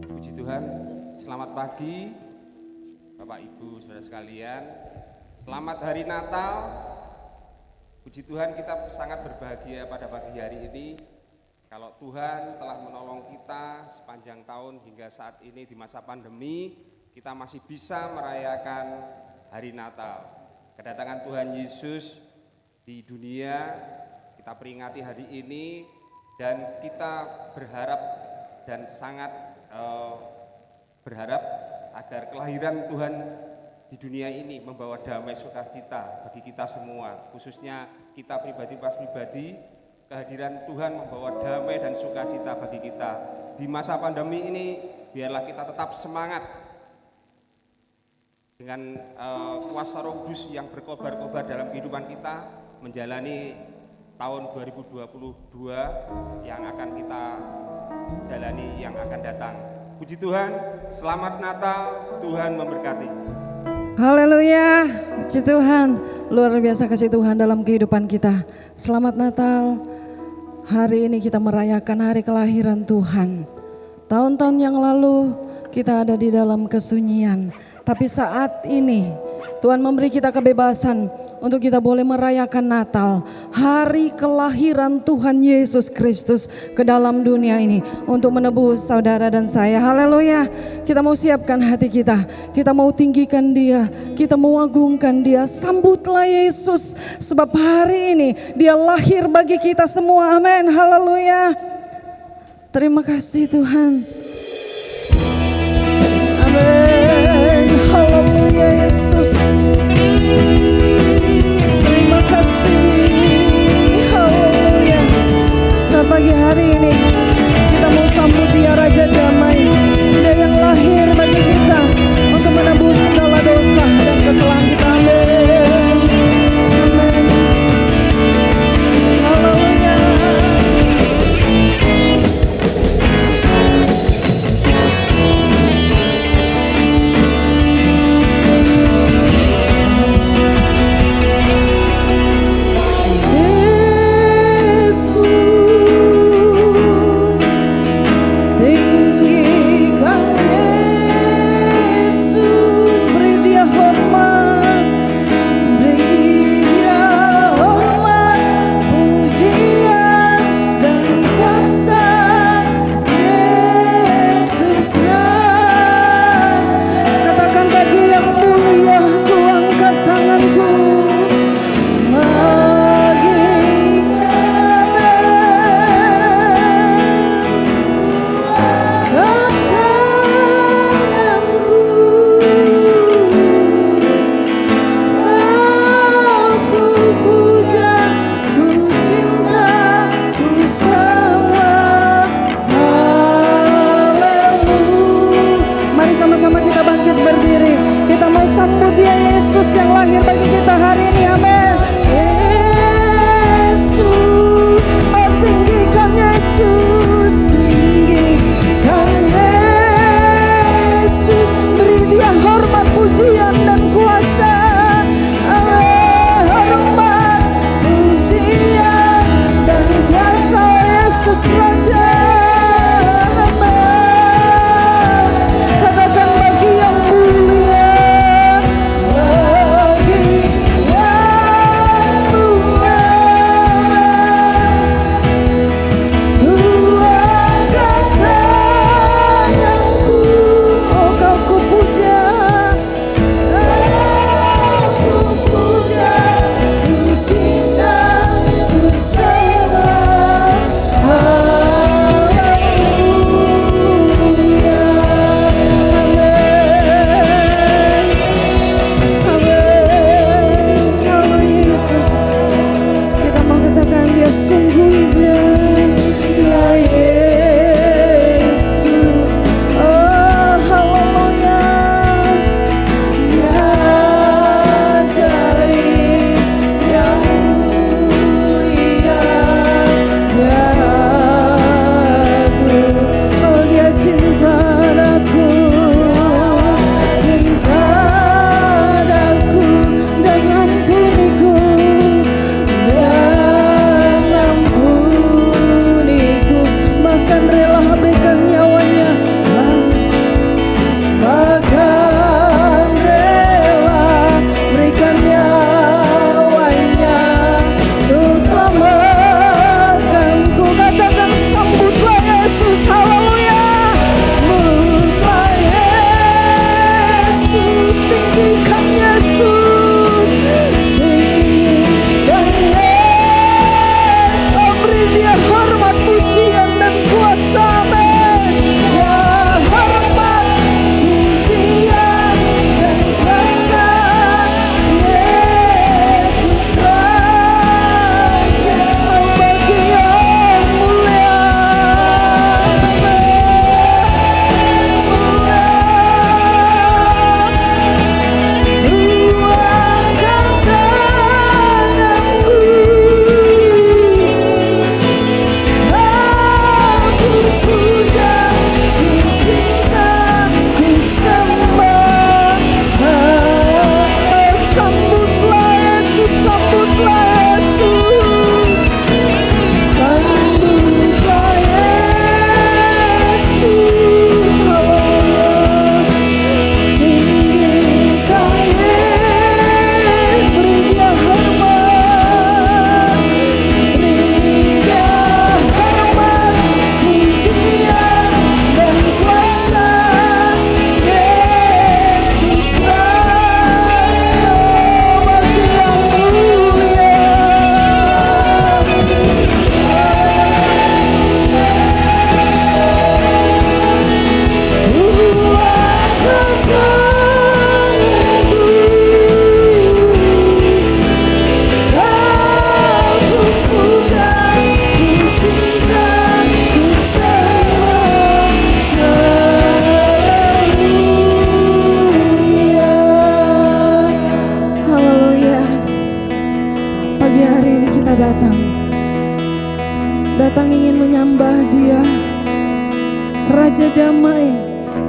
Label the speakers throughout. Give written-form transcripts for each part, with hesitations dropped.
Speaker 1: Puji Tuhan, selamat pagi Bapak Ibu Saudara sekalian. Selamat hari Natal. Puji Tuhan, kita sangat berbahagia pada pagi hari ini. Kalau Tuhan telah menolong kita sepanjang tahun hingga saat ini di masa pandemi, kita masih bisa merayakan hari Natal. Kedatangan Tuhan Yesus di dunia, kita peringati hari ini dan kita berharap dan sangat berharap agar kelahiran Tuhan di dunia ini membawa damai sukacita bagi kita semua, khususnya kita pribadi, kehadiran Tuhan membawa damai dan sukacita bagi kita. Di masa pandemi ini, biarlah kita tetap semangat dengan kuasa Roh Kudus yang berkobar-kobar dalam kehidupan kita, menjalani tahun 2022 yang akan kita jalani yang akan datang. Puji Tuhan, selamat Natal, Tuhan memberkati.
Speaker 2: Haleluya, puji Tuhan, luar biasa kasih Tuhan dalam kehidupan kita. Selamat Natal, hari ini kita merayakan hari kelahiran Tuhan. Tahun-tahun yang lalu kita ada di dalam kesunyian, tapi saat ini Tuhan memberi kita kebebasan untuk kita boleh merayakan Natal, hari kelahiran Tuhan Yesus Kristus ke dalam dunia ini untuk menebus saudara dan saya. Haleluya. Kita mau siapkan hati kita mau tinggikan Dia, kita mau agungkan Dia. Sambutlah Yesus, sebab hari ini Dia lahir bagi kita semua. Amin. Haleluya. Terima kasih Tuhan. Amin. Haleluya Yesus. Terima kasih, haleluya. Saat pagi hari ini kita mau sambut Dia Raja Damai, Dia yang lahir bagi kita untuk menebus segala dosa dan kesalahan kita. Amin. Amin. Haleluya.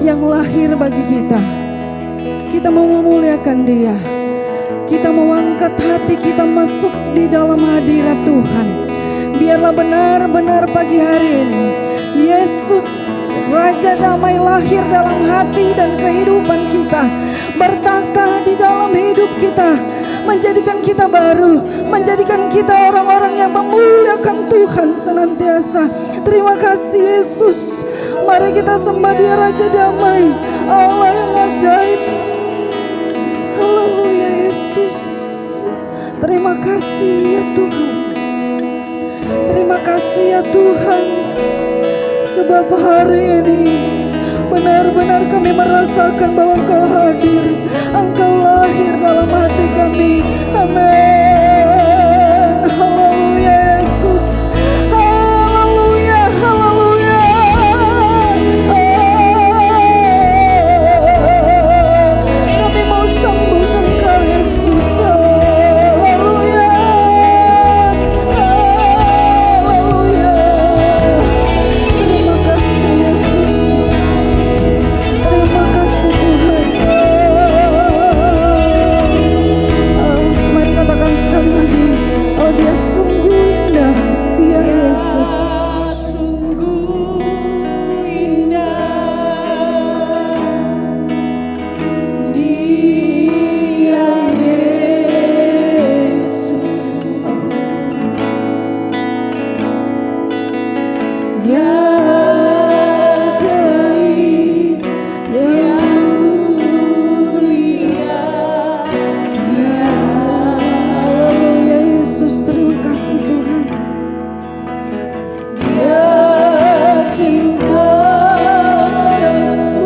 Speaker 2: yang lahir bagi kita. Kita mau memuliakan Dia. Kita mau angkat hati kita masuk di dalam hadirat Tuhan. Biarlah benar-benar pagi hari ini Yesus Raja Damai lahir dalam hati dan kehidupan kita, bertakhta di dalam hidup kita, menjadikan kita baru, menjadikan kita orang-orang yang memuliakan Tuhan senantiasa. Terima kasih Yesus. Mari kita sembah Dia Raja Damai, Allah yang ajaib. Haleluya Yesus. Terima kasih ya Tuhan. Terima kasih ya Tuhan. Sebab hari ini benar-benar kami merasakan bahwa Engkau hadir, Engkau lahir dalam hati kami. Amin. Haleluya Yesus. Haleluya, haleluya. Kami mau sambut Engkau Yesus. Haleluya. Haleluya. Terima kasih Yesus. Terima kasih Tuhan. Mari katakan sekali lagi, oh Dia sungguh indah, Dia Yesus. Sungguh indah, Dia Yesus. Dia ajaib, Dia mulia, Dia. Haleluya Yesus, terima kasih Tuhan. Dia cinta padaku,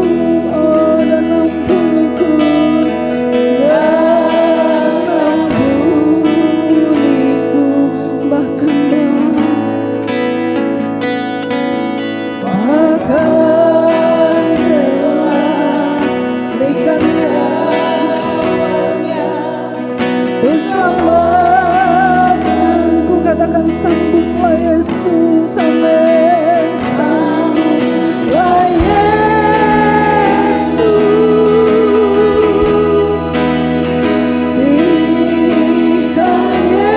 Speaker 2: oh dan ampuniku, dan ampuniku, bahkan rela berikan nyawanya untuk selamatkanku. Katakan sambutlah Yesus, amin. Sambutlah Yesus, tinggikan Yesus.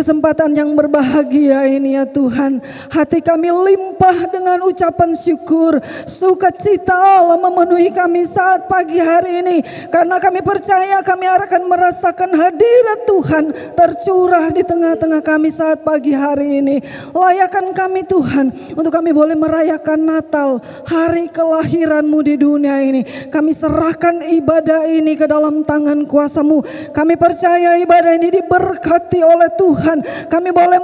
Speaker 2: kesempatan yang berbahagia ini ya Tuhan. Hati kami limpah dengan ucapan syukur. Sukacita Allah memenuhi kami saat pagi hari ini. Karena kami percaya kami akan merasakan hadirat Tuhan tercurah di tengah-tengah kami saat pagi hari ini. Layakan kami Tuhan untuk kami boleh merayakan Natal, hari kelahiran-Mu di dunia ini. Kami serahkan ibadah ini ke dalam tangan kuasa-Mu. Kami percaya ibadah ini diberkati oleh Tuhan. Kami boleh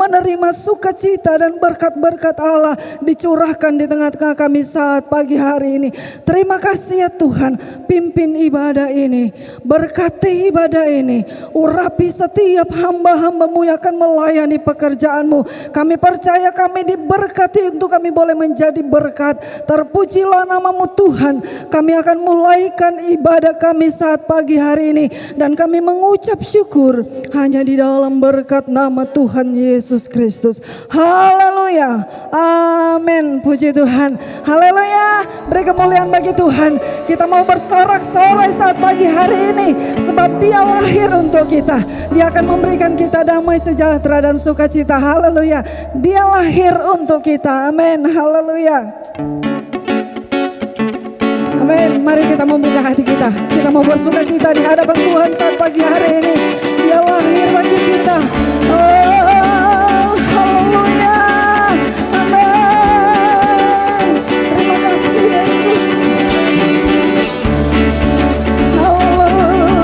Speaker 2: menerima sukacita dan berkat-berkat Allah dicurahkan di tengah-tengah kami saat pagi hari ini. Terima kasih ya Tuhan, pimpin ibadah ini, berkati ibadah ini, urapi setiap hamba-hamba-Mu yang akan melayani pekerjaan-Mu. Kami percaya kami diberkati untuk kami boleh menjadi berkat. Terpujilah nama-Mu Tuhan. Kami akan mulaikan ibadah kami saat pagi hari ini dan kami mengucap syukur hanya di dalam berkat nama Tuhan Yesus Kristus. Haleluya. Amin. Puji Tuhan. Haleluya. Beri kemuliaan bagi Tuhan. Kita mau bersorak-sorai saat pagi hari ini sebab Dia lahir untuk kita. Dia akan memberikan kita damai sejahtera dan sukacita. Haleluya. Dia lahir untuk kita. Amin. Haleluya. Amin. Mari kita membuka hati kita. Kita mau bersukacita di hadapan Tuhan saat pagi hari ini. Dia lahir bagi kita. Oh, haleluya. Amin. Terima kasih Yesus. Haleluya.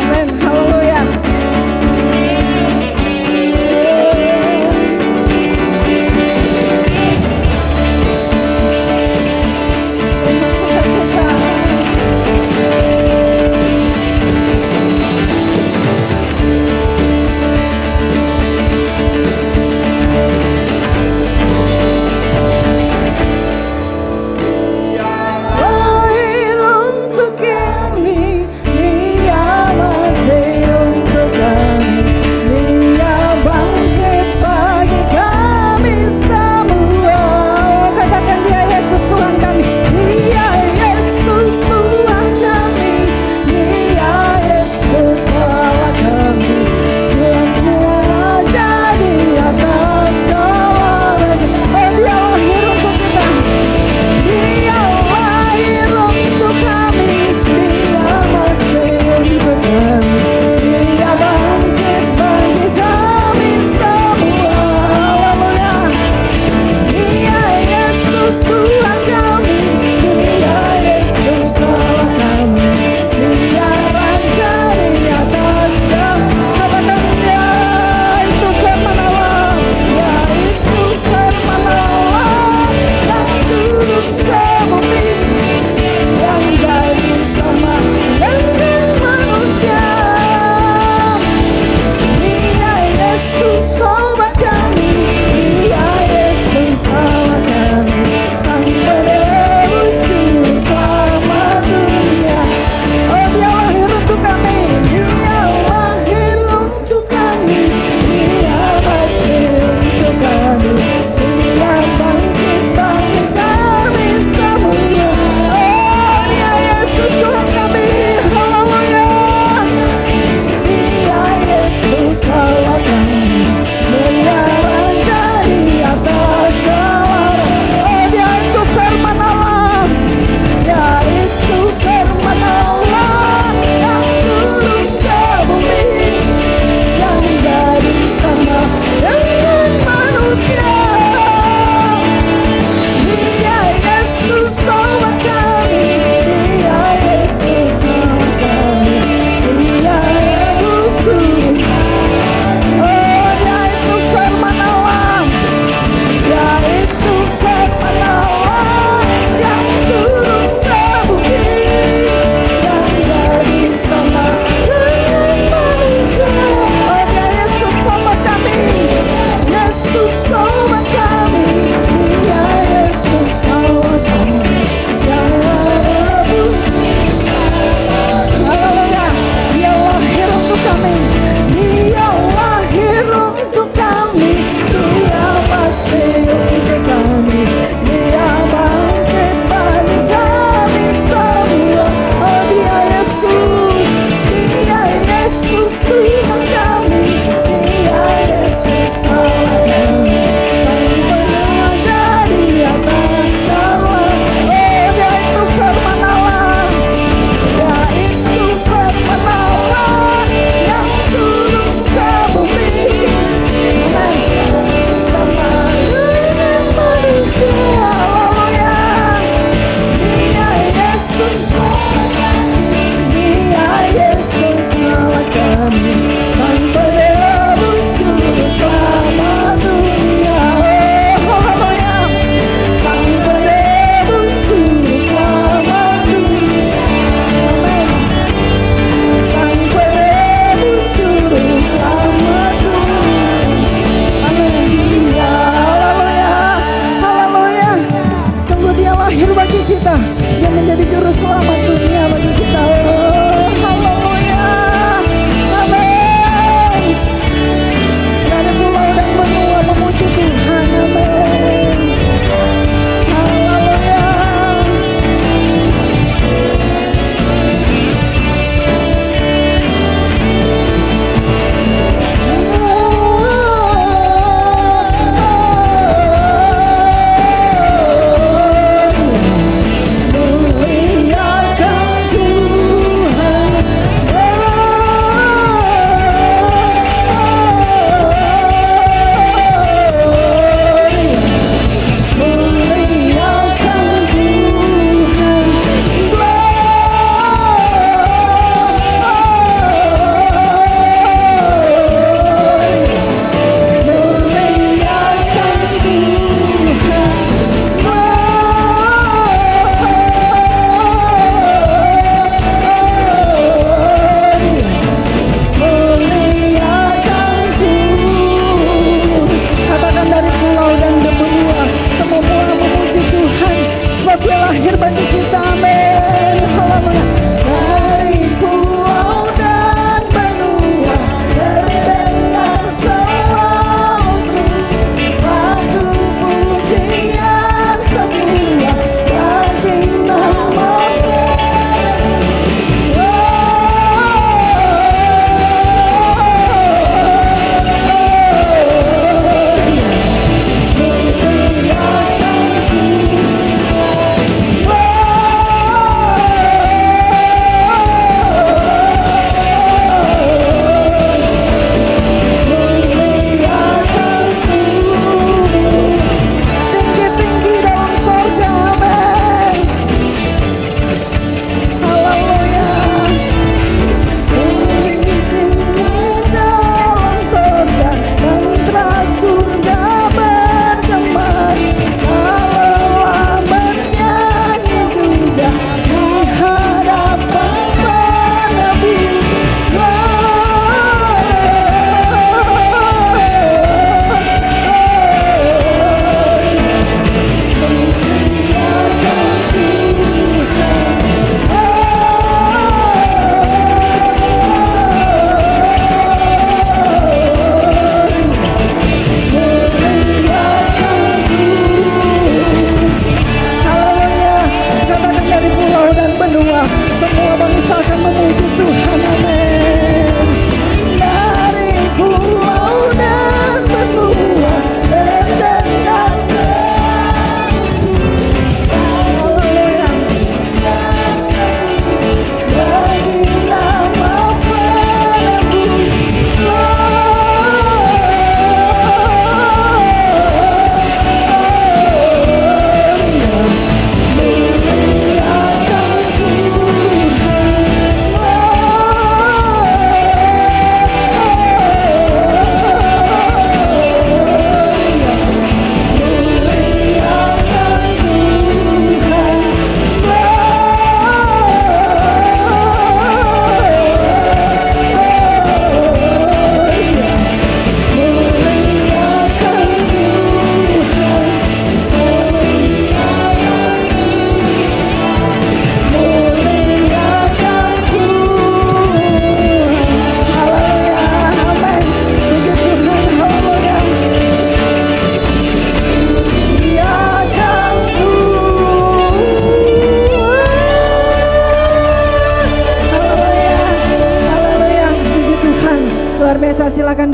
Speaker 2: Amin. Haleluya. Terima kasih Tuhan.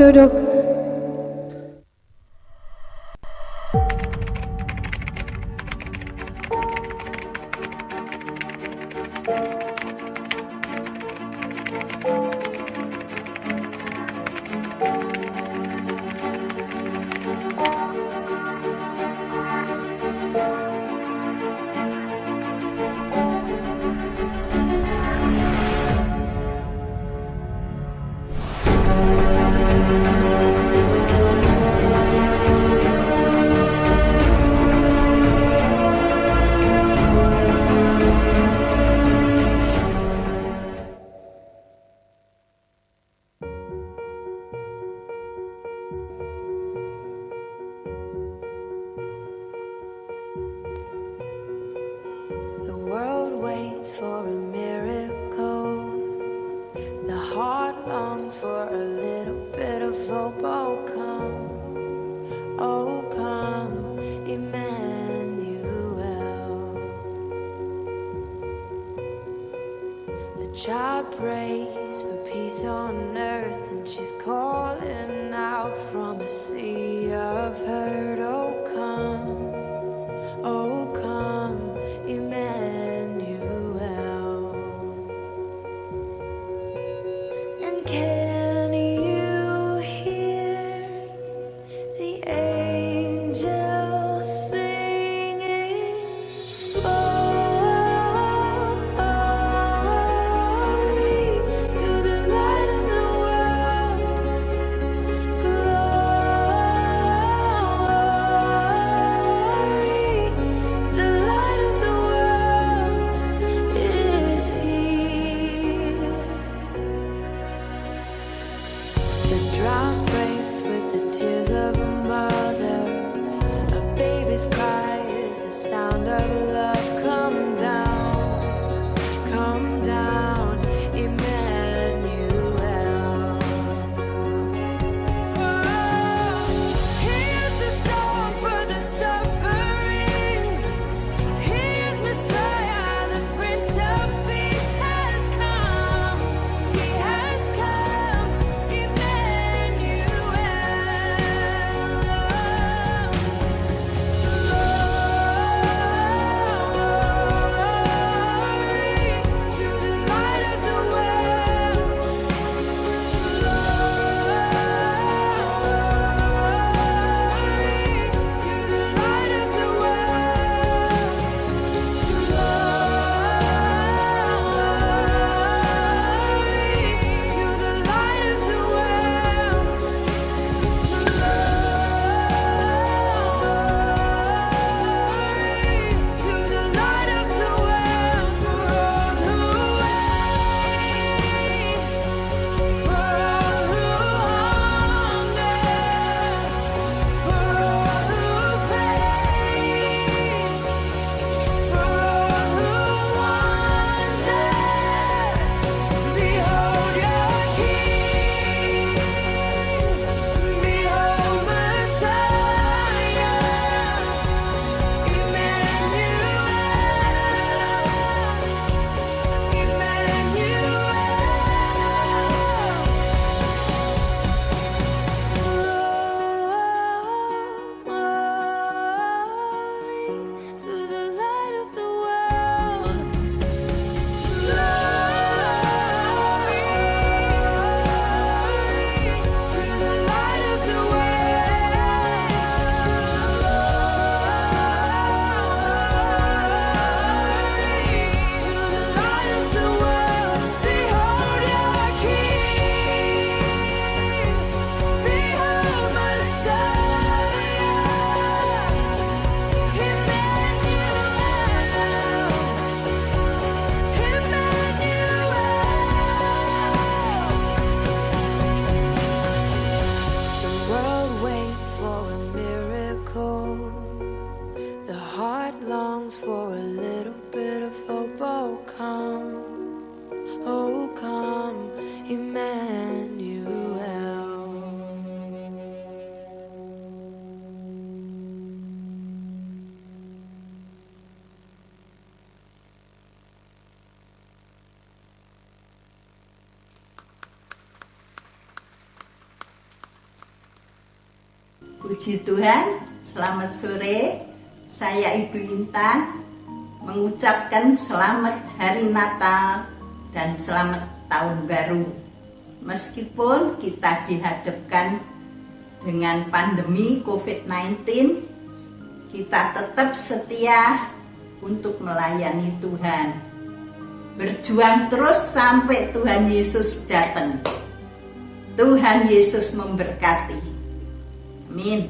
Speaker 2: duduk.
Speaker 3: The world waits for a miracle. The heart longs for a little bit of hope. Oh come, Emmanuel. The child prays for peace on earth, and she's calling out from a sea of hurt. Oh come, Emmanuel. And can you hear the angels singing? Glory to the light of the world. Glory, the light of the world is here. The drought breaks with the tears of a mother. A baby's cry is the sound of love. Come down, Emmanuel. Oh, here's the song for the suffering. He is Messiah, the Prince of Peace has come. He has come, Emmanuel.
Speaker 4: Puji Tuhan, selamat sore. Saya Ibu Intan mengucapkan selamat Hari Natal dan selamat Tahun Baru. Meskipun kita dihadapkan dengan pandemi COVID-19, kita tetap setia untuk melayani Tuhan. Berjuang terus sampai Tuhan Yesus datang. Tuhan Yesus memberkati. Amin.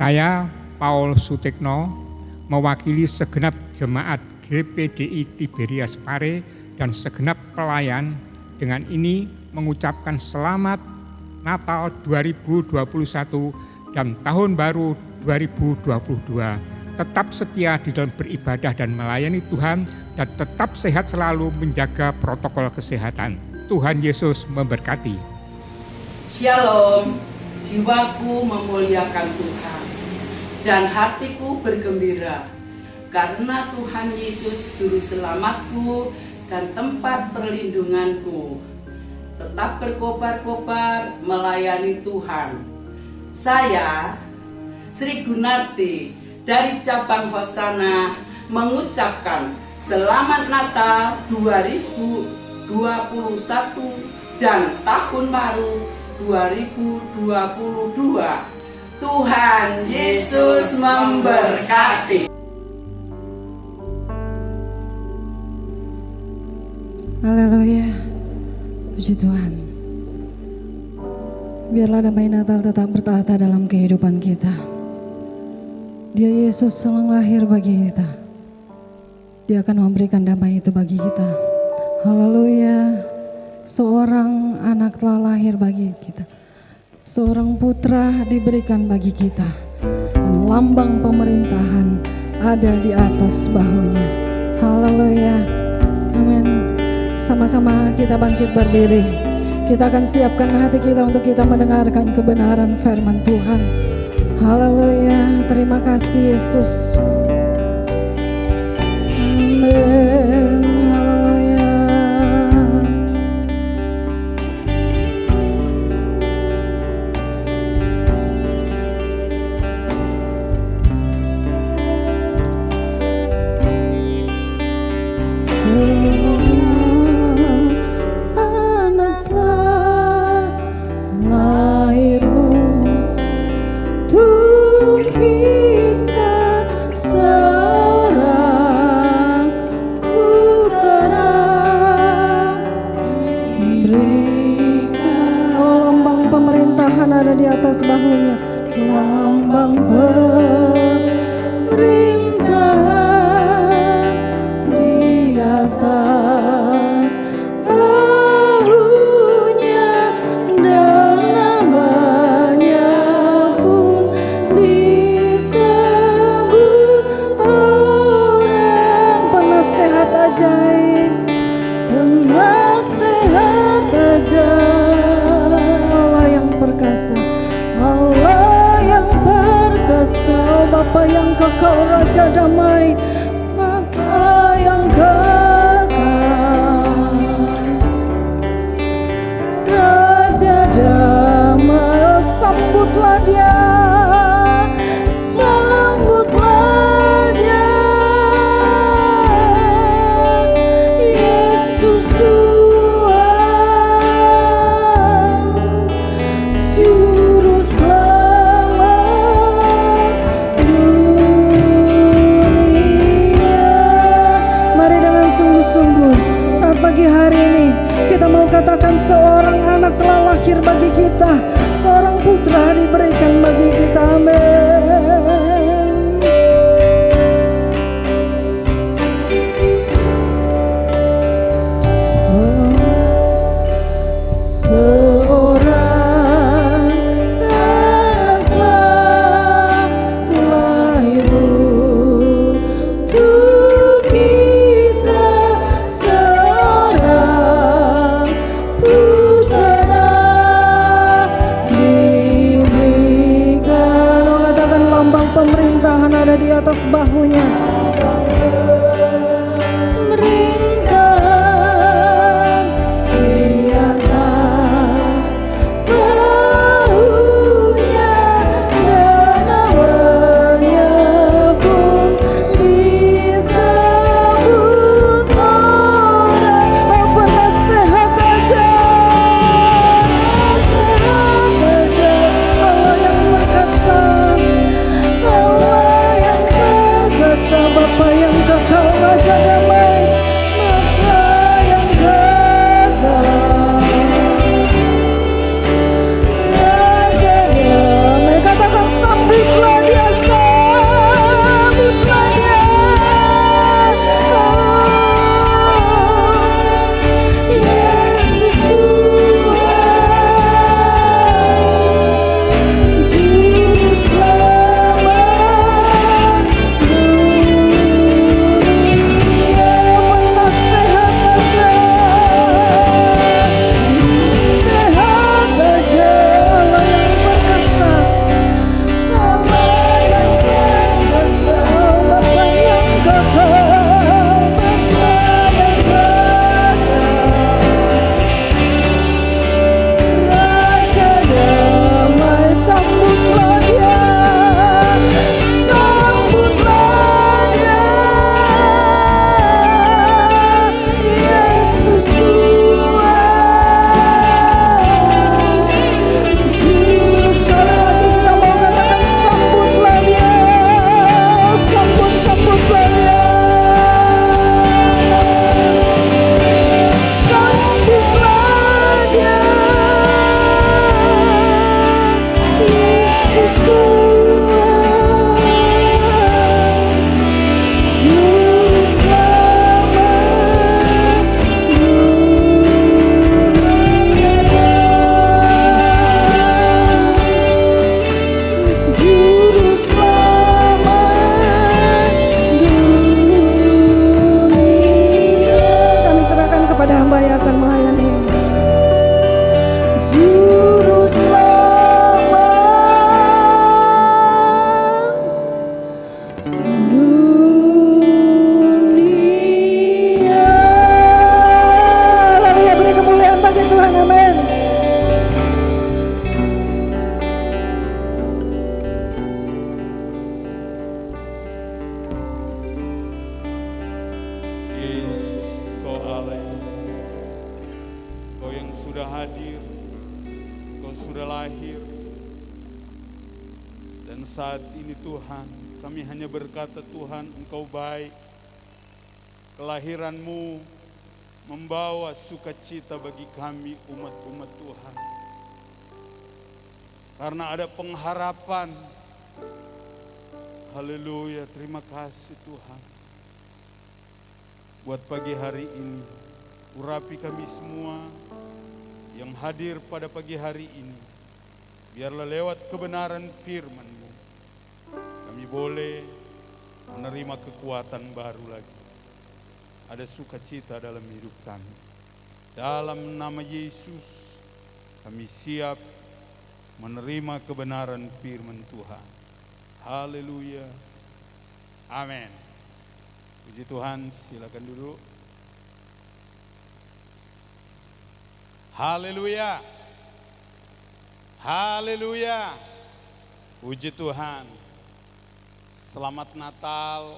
Speaker 5: Saya Paul Sutikno mewakili segenap jemaat GPDI Tiberias Pare dan segenap pelayan dengan ini mengucapkan selamat Natal 2021 dan Tahun Baru 2022. Tetap setia di dalam beribadah dan melayani Tuhan dan tetap sehat selalu menjaga protokol kesehatan. Tuhan Yesus memberkati.
Speaker 6: Shalom. Jiwaku memuliakan Tuhan dan hatiku bergembira karena Tuhan Yesus juru selamatku dan tempat perlindunganku. Tetap berkobar-kobar melayani Tuhan. Saya Sri Gunarti dari cabang Hosana mengucapkan Selamat Natal 2021 dan Tahun Baru 2022. Tuhan Yesus memberkati.
Speaker 2: Haleluya. Puji Tuhan. Biarlah damai Natal tetap bertahta dalam kehidupan kita. Dia Yesus yang lahir bagi kita. Dia akan memberikan damai itu bagi kita. Haleluya. Seorang anak telah lahir bagi kita. Seorang putra diberikan bagi kita. Dan lambang pemerintahan ada di atas bahunya. Haleluya. Amin. Sama-sama kita bangkit berdiri. Kita akan siapkan hati kita untuk kita mendengarkan kebenaran firman Tuhan. Haleluya. Terima kasih Yesus. Amin. Ada di atas bahunya lambang pemerintahan di atas bahunya dan namanya pun disebut orang penasehat ajaib, penasehat ajaib. Allah yang perkasa, Bapa yang kekal, Raja damai, Bapa yang kekal, Raja damai. Oh, sambutlah Dia, sambutlah Dia, Yesus Tuhan. Pagi hari ini kita mau katakan seorang anak telah lahir bagi kita, seorang putra diberikan bagi kita. Amin. Oh, seorang anak telah lahir untuk kita. Pemerintahan ada di atas bahunya. Pemerintahan di atas bahunya
Speaker 7: sudah hadir, Engkau sudah lahir. Dan saat ini Tuhan, kami hanya berkata Tuhan, Engkau baik. Kelahiran-Mu membawa sukacita bagi kami umat-umat Tuhan. Karena ada pengharapan. Haleluya, terima kasih Tuhan. Buat pagi hari ini, urapi kami semua yang hadir pada pagi hari ini. Biarlah lewat kebenaran firman-Mu, kami boleh menerima kekuatan baru lagi. Ada sukacita dalam hidup kami. Dalam nama Yesus, kami siap menerima kebenaran firman Tuhan. Haleluya. Amin. Puji Tuhan, silakan duduk. Haleluya. Haleluya. Puji Tuhan. Selamat Natal.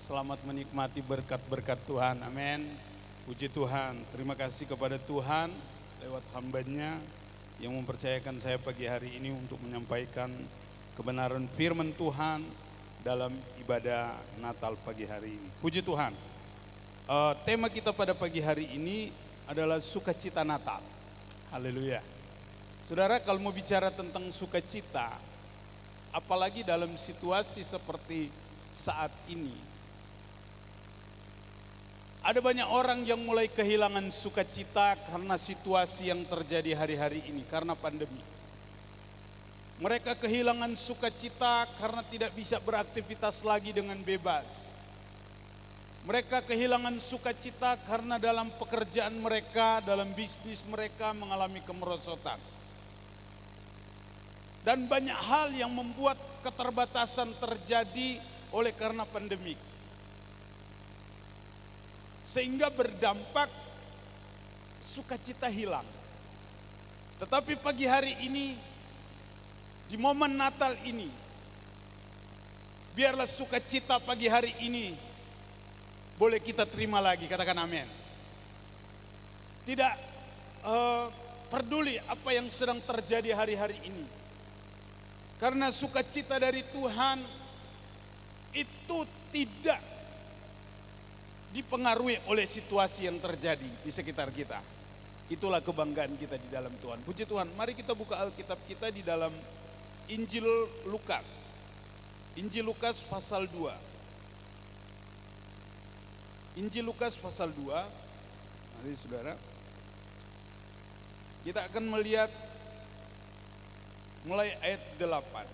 Speaker 7: Selamat menikmati berkat-berkat Tuhan. Amin. Puji Tuhan. Terima kasih kepada Tuhan lewat hamba-Nya yang mempercayakan saya pagi hari ini untuk menyampaikan kebenaran firman Tuhan dalam ibadah Natal pagi hari ini. Puji Tuhan. Tema kita pada pagi hari ini adalah sukacita Natal. Haleluya. Saudara, kalau mau bicara tentang sukacita, apalagi dalam situasi seperti saat ini, ada banyak orang yang mulai kehilangan sukacita karena situasi yang terjadi hari-hari ini, karena pandemi. Mereka kehilangan sukacita karena tidak bisa beraktivitas lagi dengan bebas. Mereka kehilangan sukacita karena dalam pekerjaan mereka, dalam bisnis mereka mengalami kemerosotan. Dan banyak hal yang membuat keterbatasan terjadi oleh karena pandemik. Sehingga berdampak sukacita hilang. Tetapi pagi hari ini, di momen Natal ini, biarlah sukacita pagi hari ini boleh kita terima lagi, katakan amin. Tidak peduli apa yang sedang terjadi hari-hari ini. Karena sukacita dari Tuhan itu tidak dipengaruhi oleh situasi yang terjadi di sekitar kita. Itulah kebanggaan kita di dalam Tuhan. Puji Tuhan, mari kita buka Alkitab kita di dalam Injil Lukas. Injil Lukas pasal 2. Injil Lukas pasal 2. Mari saudara. Kita akan melihat mulai ayat 8.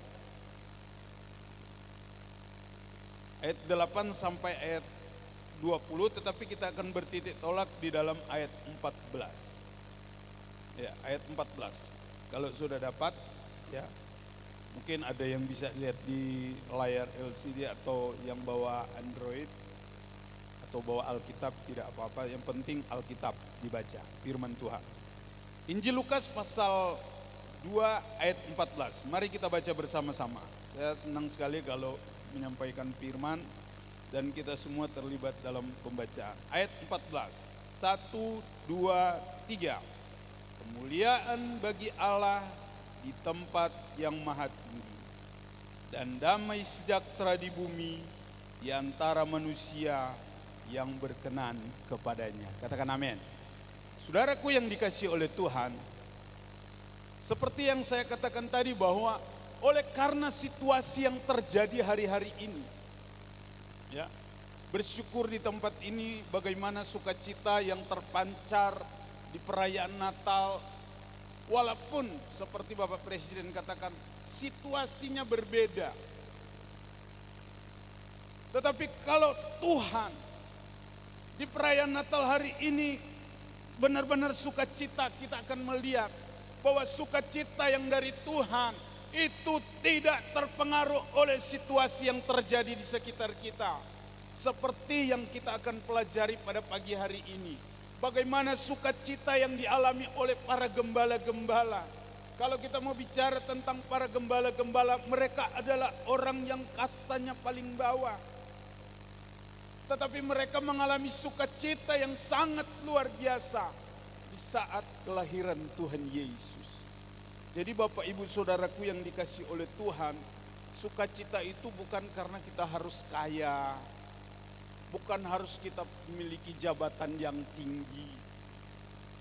Speaker 7: Ayat 8 sampai ayat 20, tetapi kita akan bertitik tolak di dalam ayat 14. Ya, ayat 14. Kalau sudah dapat, ya, mungkin ada yang bisa lihat di layar LCD atau yang bawa Android atau bawa Alkitab, tidak apa-apa. Yang penting Alkitab dibaca, firman Tuhan. Injil Lukas pasal 2 ayat 14. Mari kita baca bersama-sama. Saya senang sekali kalau menyampaikan firman dan kita semua terlibat dalam pembacaan. Ayat 14, 1, 2, 3. Kemuliaan bagi Allah di tempat yang maha tinggi, dan damai sejahtera di bumi di antara manusia yang berkenan kepadanya. Katakan amin. Saudaraku yang dikasihi oleh Tuhan, seperti yang saya katakan tadi bahwa oleh karena situasi yang terjadi hari-hari ini, ya, bersyukur di tempat ini bagaimana sukacita yang terpancar di perayaan Natal. Walaupun seperti Bapak Presiden katakan situasinya berbeda. Tetapi kalau Tuhan di perayaan Natal hari ini benar-benar sukacita, kita akan melihat bahwa sukacita yang dari Tuhan itu tidak terpengaruh oleh situasi yang terjadi di sekitar kita. Seperti yang kita akan pelajari pada pagi hari ini. Bagaimana sukacita yang dialami oleh para gembala-gembala. Kalau kita mau bicara tentang para gembala-gembala, mereka adalah orang yang kastanya paling bawah. Tetapi mereka mengalami sukacita yang sangat luar biasa. di saat kelahiran Tuhan Yesus. Jadi Bapak Ibu Saudaraku yang dikasihi oleh Tuhan, sukacita itu bukan karena kita harus kaya, bukan harus kita memiliki jabatan yang tinggi,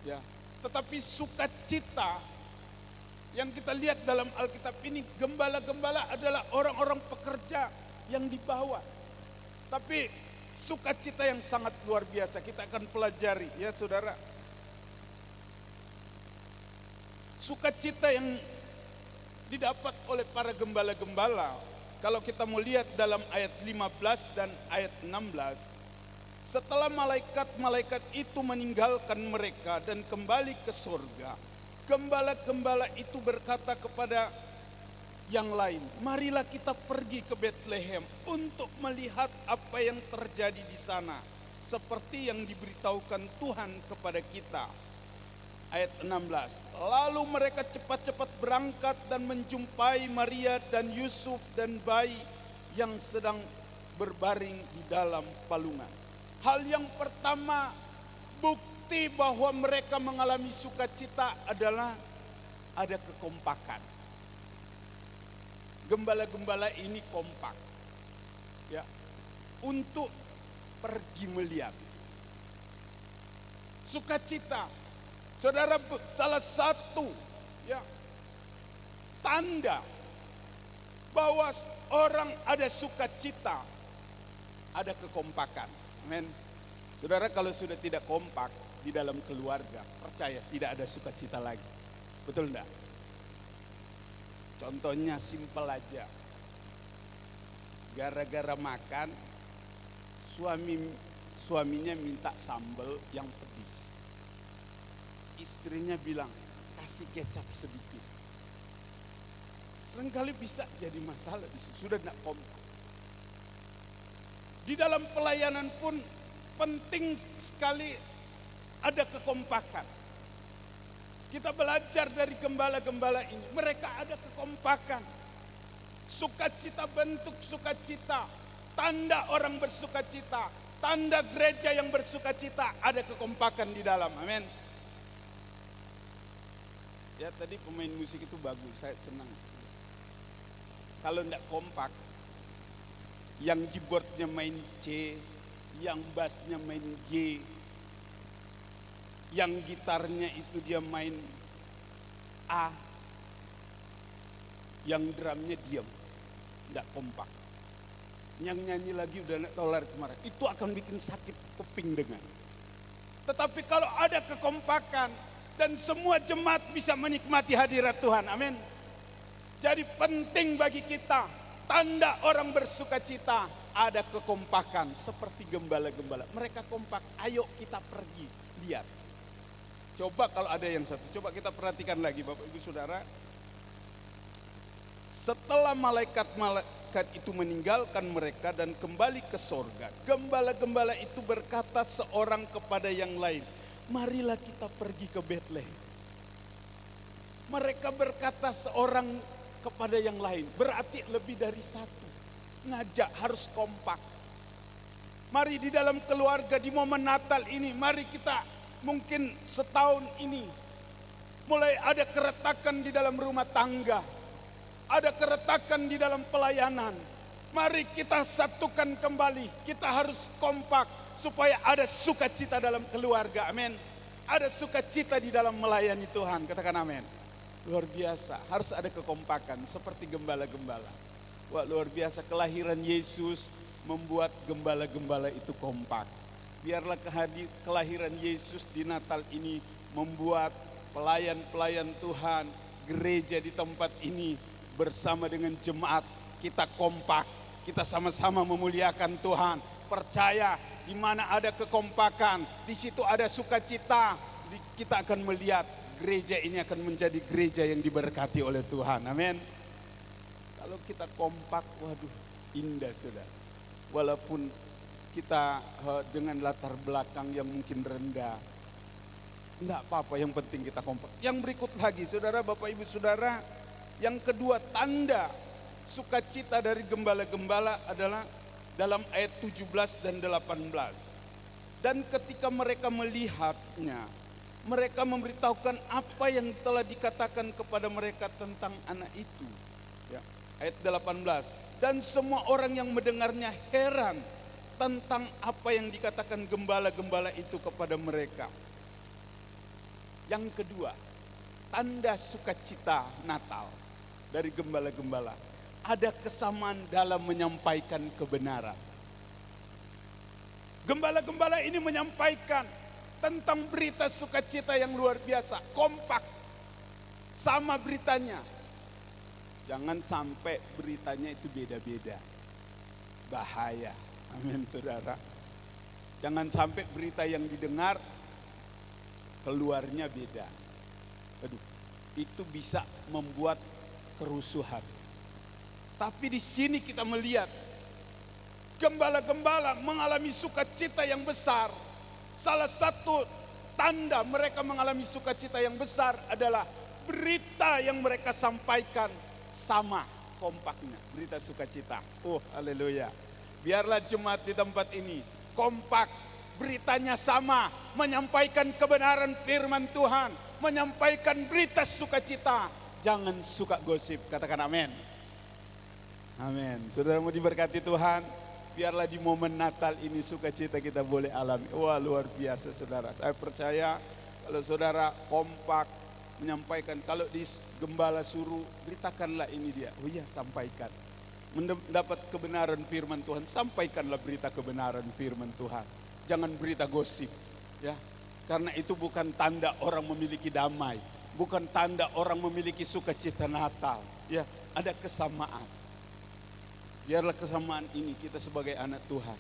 Speaker 7: ya. Tetapi sukacita yang kita lihat dalam Alkitab ini, gembala-gembala adalah orang-orang pekerja yang di bawah. Tapi sukacita yang sangat luar biasa kita akan pelajari, ya saudara. Sukacita yang didapat oleh para gembala-gembala, kalau kita mau lihat dalam ayat 15 dan ayat 16, setelah malaikat-malaikat itu meninggalkan mereka dan kembali ke surga, gembala-gembala itu berkata kepada yang lain, marilah kita pergi ke Betlehem untuk melihat apa yang terjadi di sana, seperti yang diberitahukan Tuhan kepada kita. Ayat 16, lalu mereka cepat-cepat berangkat dan menjumpai Maria dan Yusuf dan bayi yang sedang berbaring di dalam palungan. Hal yang pertama, bukti bahwa mereka mengalami sukacita adalah ada kekompakan. Gembala-gembala ini kompak, ya, untuk pergi melihat. Sukacita, saudara, salah satu, ya, tanda bahwa orang ada sukacita, ada kekompakan. Amin. Saudara, kalau sudah tidak kompak di dalam keluarga, percaya tidak ada sukacita lagi. Betul enggak? Contohnya simpel aja. Gara-gara makan, suaminya minta sambal yang pedis. Istrinya bilang, kasih kecap sedikit. Seringkali bisa jadi masalah, sudah tidak kompak. Di dalam pelayanan pun penting sekali ada kekompakan. Kita belajar dari gembala-gembala ini, mereka ada kekompakan. Sukacita, bentuk sukacita, tanda orang bersukacita, tanda gereja yang bersukacita, ada kekompakan di dalam. Amin. Ya, tadi pemain musik itu bagus, saya senang. Kalau tidak kompak, yang keyboardnya main C, yang bassnya main G, yang gitarnya itu dia main A, yang drumnya diam, tidak kompak. Yang nyanyi lagi udah nak tahu lari kemana, itu akan bikin sakit kuping dengar. Tetapi kalau ada kekompakan dan semua jemaat bisa menikmati hadirat Tuhan, amin. Jadi penting bagi kita, tanda orang bersukacita, ada kekompakan seperti gembala-gembala. Mereka kompak, ayo kita pergi, lihat. Coba kalau ada yang satu, coba kita perhatikan lagi Bapak Ibu Saudara. Setelah malaikat-malaikat itu meninggalkan mereka dan kembali ke sorga, gembala-gembala itu berkata seorang kepada yang lain, marilah kita pergi ke Betlehem. Mereka berkata seorang kepada yang lain, berarti lebih dari satu. Ngajak harus kompak. Mari di dalam keluarga di momen Natal ini, mari kita mungkin setahun ini mulai ada keretakan di dalam rumah tangga, ada keretakan di dalam pelayanan. Mari kita satukan kembali, kita harus kompak supaya ada sukacita dalam keluarga, amin. Ada sukacita di dalam melayani Tuhan, katakan amin. Luar biasa, harus ada kekompakan seperti gembala-gembala. Wah, luar biasa, kelahiran Yesus membuat gembala-gembala itu kompak. Biarlah kelahiran Yesus di Natal ini membuat pelayan-pelayan Tuhan, gereja di tempat ini bersama dengan jemaat kita kompak, kita sama-sama memuliakan Tuhan. Percaya di mana ada kekompakan, di situ ada sukacita. Kita akan melihat gereja ini akan menjadi gereja yang diberkati oleh Tuhan. Amin. Kalau kita kompak, waduh, indah sudah. Walaupun kita dengan latar belakang yang mungkin rendah, enggak apa-apa, yang penting kita kompak. Yang berikut lagi, saudara, Bapak Ibu Saudara, yang kedua tanda sukacita dari gembala-gembala adalah dalam ayat 17 dan 18. Dan ketika mereka melihatnya, mereka memberitahukan apa yang telah dikatakan kepada mereka tentang anak itu. Ya, ayat 18. Dan semua orang yang mendengarnya heran tentang apa yang dikatakan gembala-gembala itu kepada mereka. Yang kedua, tanda sukacita Natal dari gembala-gembala. Ada kesamaan dalam menyampaikan kebenaran. Gembala-gembala ini menyampaikan tentang berita sukacita yang luar biasa, kompak, sama beritanya. Jangan sampai beritanya itu beda-beda, bahaya. Amin saudara. Jangan sampai berita yang didengar keluarnya beda. Aduh, itu bisa membuat kerusuhan. Tapi di sini kita melihat gembala-gembala mengalami sukacita yang besar. Salah satu tanda mereka mengalami sukacita yang besar adalah berita yang mereka sampaikan sama kompaknya, berita sukacita. Oh, haleluya. Biarlah jemaat di tempat ini kompak, beritanya sama, menyampaikan kebenaran firman Tuhan, menyampaikan berita sukacita. Jangan suka gosip, katakan amin. Amin. Saudara mau diberkati Tuhan, biarlah di momen Natal ini sukacita kita boleh alami. Wah, luar biasa saudara. Saya percaya kalau saudara kompak menyampaikan, kalau di gembala suruh beritakanlah ini dia. Oh iya, sampaikan. Mendapat kebenaran firman Tuhan, sampaikanlah berita kebenaran firman Tuhan. Jangan berita gosip, ya. Karena itu bukan tanda orang memiliki damai, bukan tanda orang memiliki sukacita Natal, ya. Ada kesamaan. Biarlah kesamaan ini kita sebagai anak Tuhan,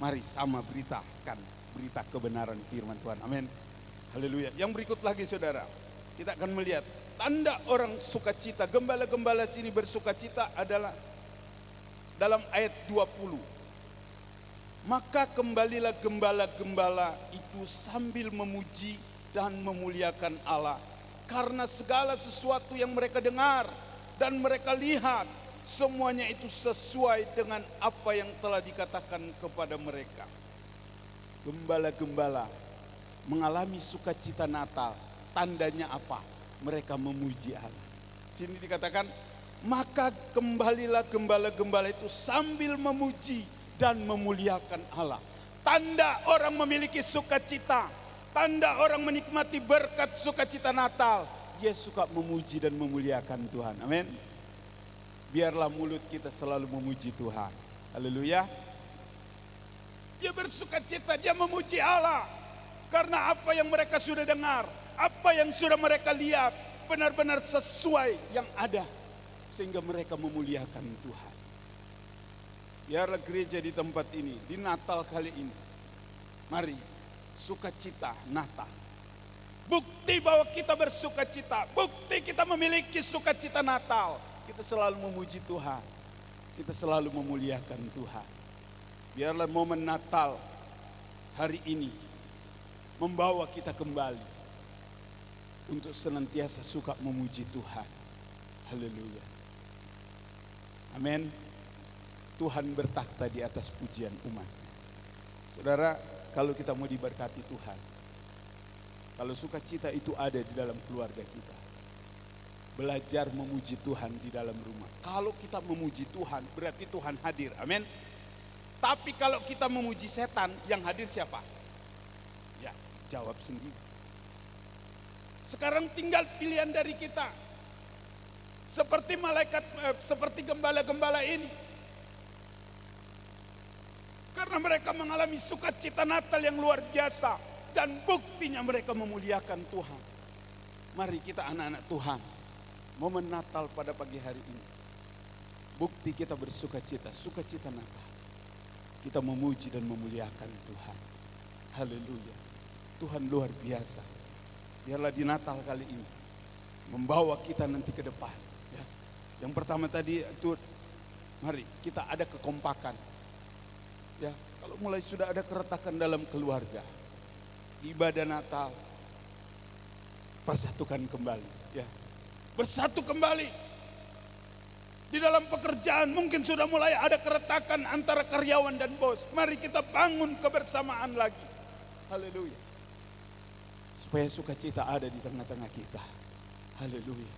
Speaker 7: mari sama beritakan berita kebenaran firman Tuhan. Amin. Haleluya. Yang berikut lagi saudara, kita akan melihat tanda orang sukacita, gembala-gembala sini bersukacita adalah dalam ayat 20. Maka kembalilah gembala-gembala itu sambil memuji dan memuliakan Allah, karena segala sesuatu yang mereka dengar dan mereka lihat, semuanya itu sesuai dengan apa yang telah dikatakan kepada mereka. Gembala-gembala mengalami sukacita Natal. Tandanya apa? Mereka memuji Allah. Sini dikatakan, maka kembalilah gembala-gembala itu sambil memuji dan memuliakan Allah. Tanda orang memiliki sukacita, tanda orang menikmati berkat sukacita Natal, dia suka memuji dan memuliakan Tuhan. Amin. Biarlah mulut kita selalu memuji Tuhan. Haleluya. Dia bersukacita, dia memuji Allah. Karena apa yang mereka sudah dengar, apa yang sudah mereka lihat, benar-benar sesuai yang ada. Sehingga mereka memuliakan Tuhan. Biarlah gereja di tempat ini, di Natal kali ini, mari sukacita Natal. Bukti bahwa kita bersukacita, bukti kita memiliki sukacita Natal. Kita selalu memuji Tuhan, kita selalu memuliakan Tuhan. Biarlah momen Natal hari ini membawa kita kembali untuk senantiasa suka memuji Tuhan. Haleluya. Amin. Tuhan bertakhta di atas pujian umat. Saudara, kalau kita mau diberkati Tuhan, kalau sukacita itu ada di dalam keluarga kita, belajar memuji Tuhan di dalam rumah. Kalau kita memuji Tuhan, berarti Tuhan hadir. Amin. Tapi kalau kita memuji setan, yang hadir siapa? Ya, jawab sendiri. Sekarang tinggal pilihan dari kita. Seperti malaikat, seperti gembala-gembala ini. Karena mereka mengalami sukacita Natal yang luar biasa. Dan buktinya mereka memuliakan Tuhan. Mari kita anak-anak Tuhan, momen Natal pada pagi hari ini, bukti kita bersukacita, sukacita Natal. Kita memuji dan memuliakan Tuhan. Haleluya. Tuhan luar biasa. Biarlah di Natal kali ini membawa kita nanti ke depan. Ya. Yang pertama tadi itu, mari kita ada kekompakan. Ya, kalau mulai sudah ada keretakan dalam keluarga, ibadah Natal, persatukan kembali. Ya. Bersatu kembali. Di dalam pekerjaan mungkin sudah mulai ada keretakan antara karyawan dan bos. Mari kita bangun kebersamaan lagi. Haleluya. supaya sukacita ada di tengah-tengah kita. Haleluya.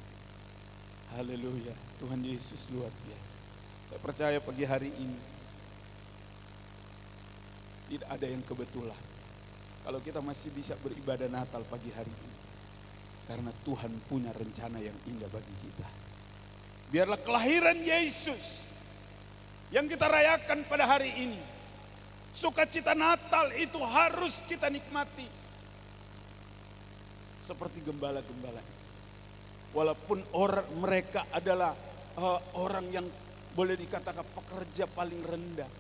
Speaker 7: Haleluya. Tuhan Yesus luar biasa. Saya percaya pagi hari ini tidak ada yang kebetulan kalau kita masih bisa beribadah Natal pagi hari ini, karena Tuhan punya rencana yang indah bagi kita. Biarlah kelahiran Yesus yang kita rayakan pada hari ini, sukacita Natal itu harus kita nikmati seperti gembala-gembala. Walaupun mereka adalah orang yang boleh dikatakan pekerja paling rendah,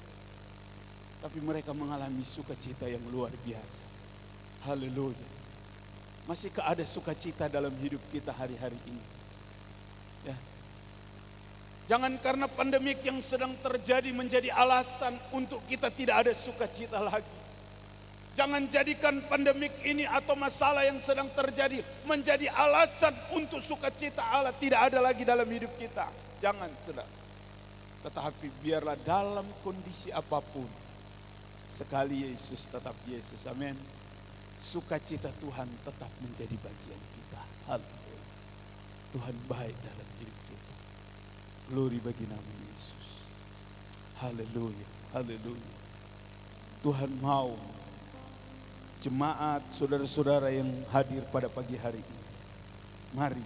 Speaker 7: tapi mereka mengalami sukacita yang luar biasa. Haleluya. Masihkah ada sukacita dalam hidup kita hari-hari ini? Ya. Jangan karena pandemik yang sedang terjadi menjadi alasan untuk kita tidak ada sukacita lagi. Jangan jadikan pandemik ini atau masalah yang sedang terjadi menjadi alasan untuk sukacita Allah tidak ada lagi dalam hidup kita. Jangan, saudara. Tetapi biarlah dalam kondisi apapun, sekali Yesus tetap Yesus. Amin. Sukacita Tuhan tetap menjadi bagian kita. Haleluya. Tuhan baik dalam hidup kita. Glory bagi nama Yesus. Haleluya. Haleluya. Tuhan mau jemaat, saudara-saudara yang hadir pada pagi hari ini, mari,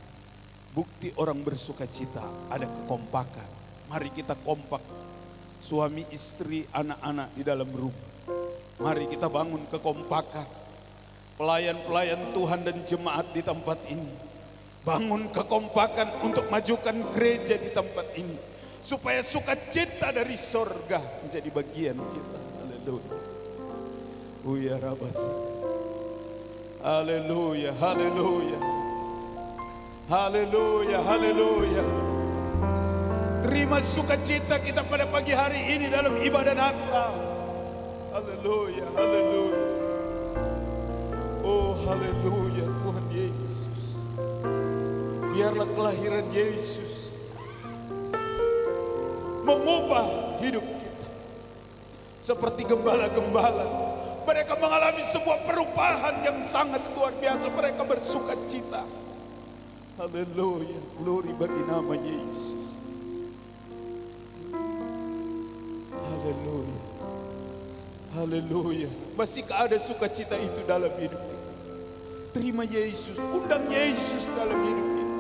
Speaker 7: bukti orang bersukacita ada kekompakan. Mari kita kompak, suami, istri, anak-anak di dalam rumah. Mari kita bangun kekompakan. Pelayan-pelayan Tuhan dan jemaat di tempat ini, bangun kekompakan untuk majukan gereja di tempat ini, supaya sukacita dari sorga menjadi bagian kita. Haleluya. Uya rabasa. Haleluya, haleluya. Haleluya, haleluya. Terima sukacita kita pada pagi hari ini dalam ibadah Natal. Haleluya, haleluya. Oh haleluya Tuhan Yesus. Biarlah kelahiran Yesus mengubah hidup kita. Seperti gembala-gembala, mereka mengalami sebuah perubahan yang sangat luar biasa. Mereka bersukacita. Haleluya, glory bagi nama Yesus. Haleluya. Haleluya. Masihkah ada sukacita itu dalam hidup kita? Terima Yesus, undang Yesus dalam hidup kita.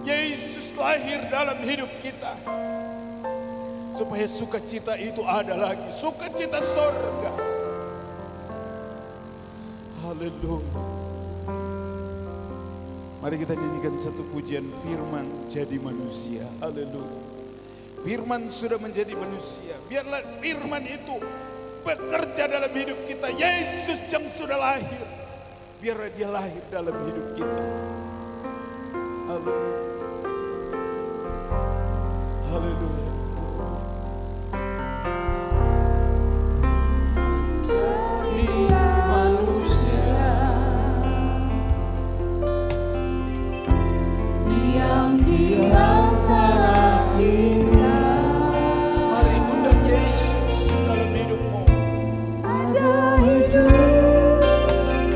Speaker 7: Yesus lahir dalam hidup kita, supaya sukacita itu ada lagi, sukacita sorga. Haleluya. Mari kita nyanyikan satu pujian, firman jadi manusia. Haleluya. Firman sudah menjadi manusia. Biarlah firman itu bekerja dalam hidup kita. Yesus yang sudah lahir, biarlah dia lahir dalam hidup kita. Haleluya. Haleluya.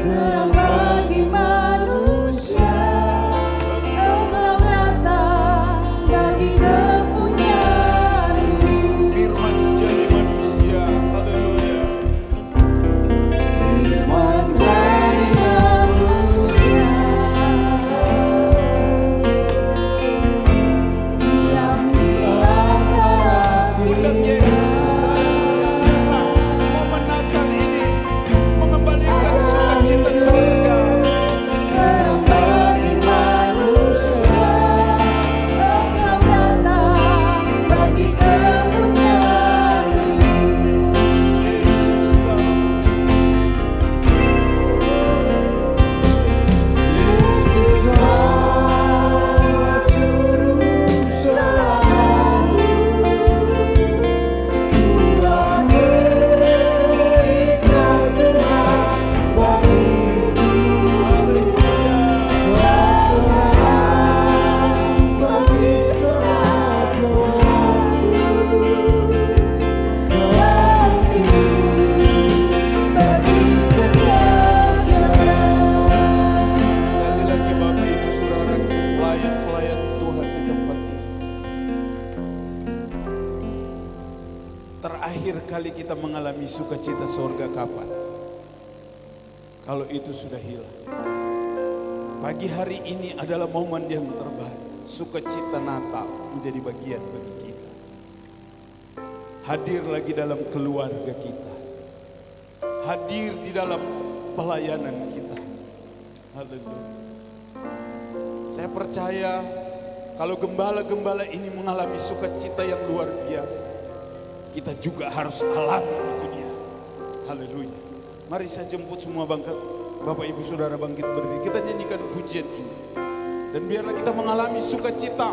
Speaker 3: Terang bagi manusia, Engkau
Speaker 7: terakhir kali kita mengalami sukacita surga kapan? Kalau itu sudah hilang. Pagi hari ini adalah momen yang terbaik. Sukacita Natal menjadi bagian bagi kita. Hadir lagi dalam keluarga kita. Hadir di dalam pelayanan kita. Haleluya. Saya percaya kalau gembala-gembala ini mengalami sukacita yang luar biasa, kita juga harus alami itu dia. Haleluya. Mari saya jemput semua Bapak Ibu Saudara bangkit berdiri. Kita nyanyikan pujian ini. Dan biarlah kita mengalami sukacita.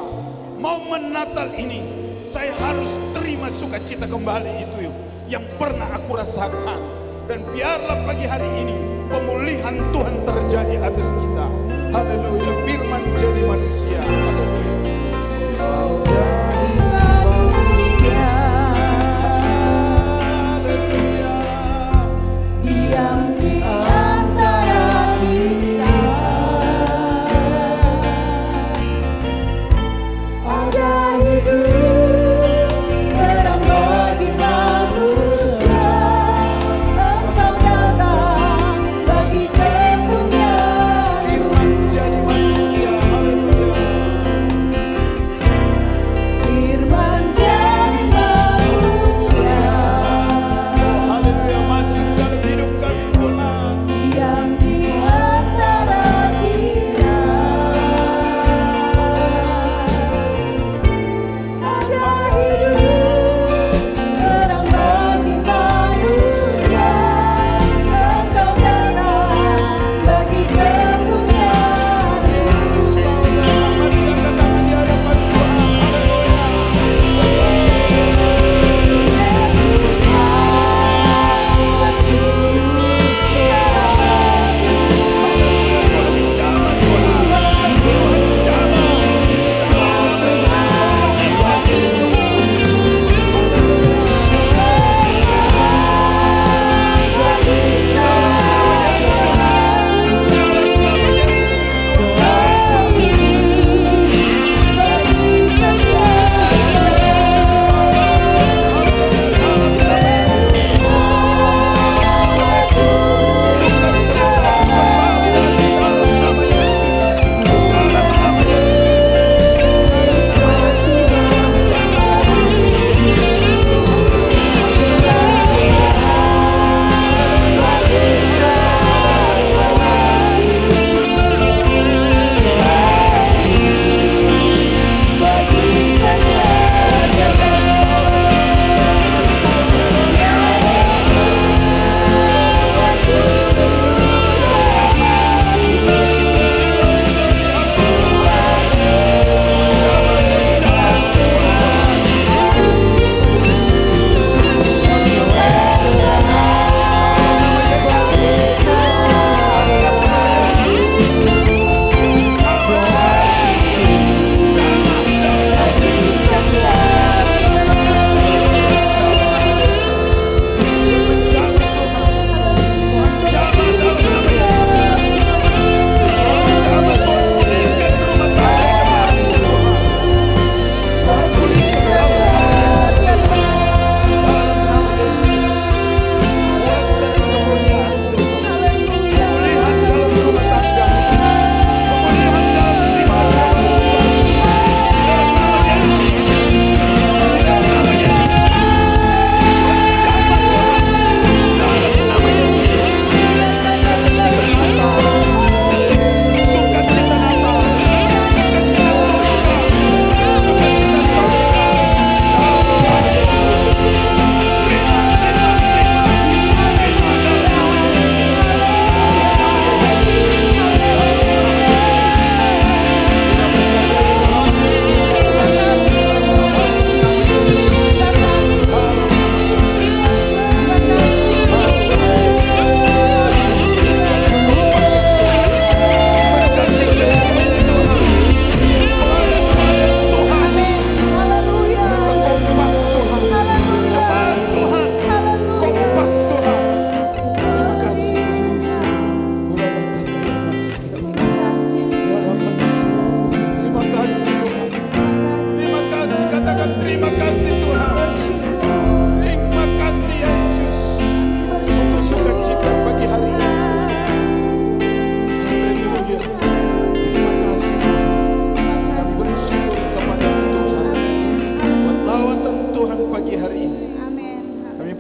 Speaker 7: Momen Natal ini saya harus terima sukacita kembali itu yang pernah aku rasakan. Dan biarlah pagi hari ini pemulihan Tuhan terjadi atas kita. Haleluya. Firman jadi manusia. Haleluya.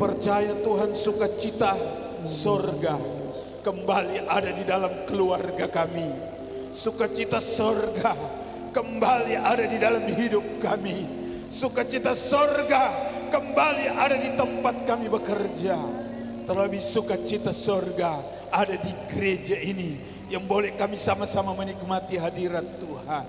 Speaker 7: percaya Tuhan, sukacita sorga kembali ada di dalam keluarga kami. Sukacita sorga kembali ada di dalam hidup kami. Sukacita sorga kembali ada di tempat kami bekerja. Terlebih sukacita sorga ada di gereja ini yang boleh kami sama-sama menikmati hadirat Tuhan.